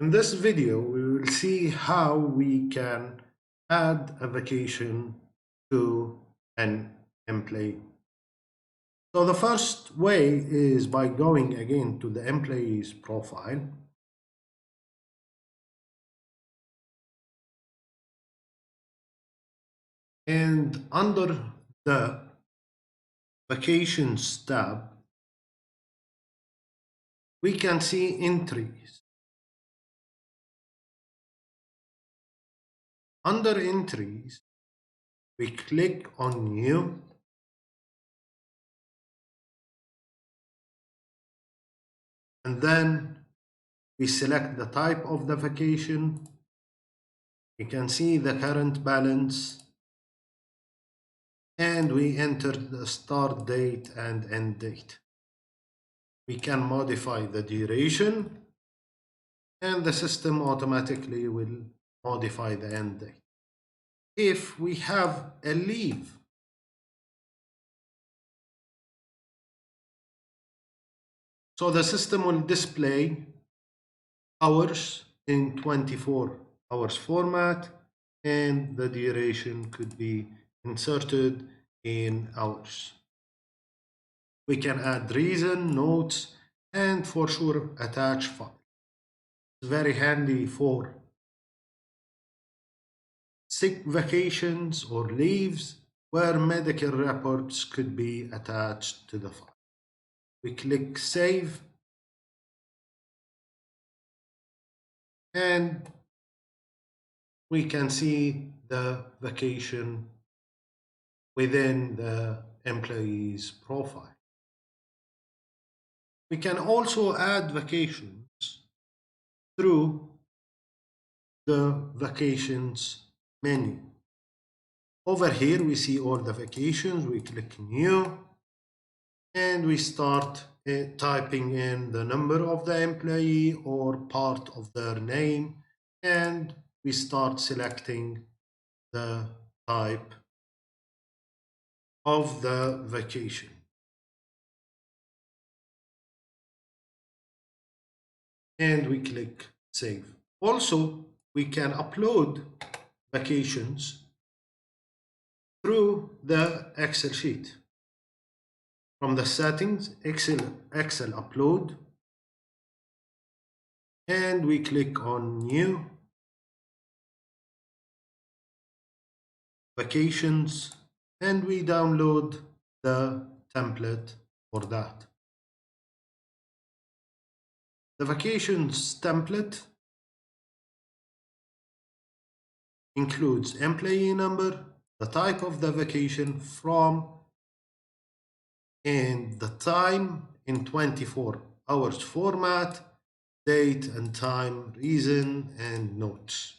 In this video, we will see how we can add a vacation to an employee. So the first way is by going again to the employee's profile. And under the Vacations tab, we can see entries. Under entries, we click on New. And then we select the type of the vacation. We can see the current balance. And we enter the start date and end date. We can modify the duration, and the system automatically will modify the end date. If we have a leave, so the system will display hours in 24 hours format, and the duration could be inserted in hours. We can add reason, notes, and for sure attach file. It's very handy for sick vacations or leaves where medical reports could be attached to the file. We click Save, and we can see the vacation within the employee's profile. We can also add vacations through the Vacations menu. Over here, we see all the vacations. We click New, and we start typing in the number of the employee or part of their name, and we start selecting the type of the vacation. And we click Save. Also, we can upload vacations through the Excel sheet. From the settings, Excel upload, and we click on New, Vacations, and we download the template for that. The Vacations template includes employee number, the type of the vacation from, and the time in 24 hours format, date and time, reason, and notes.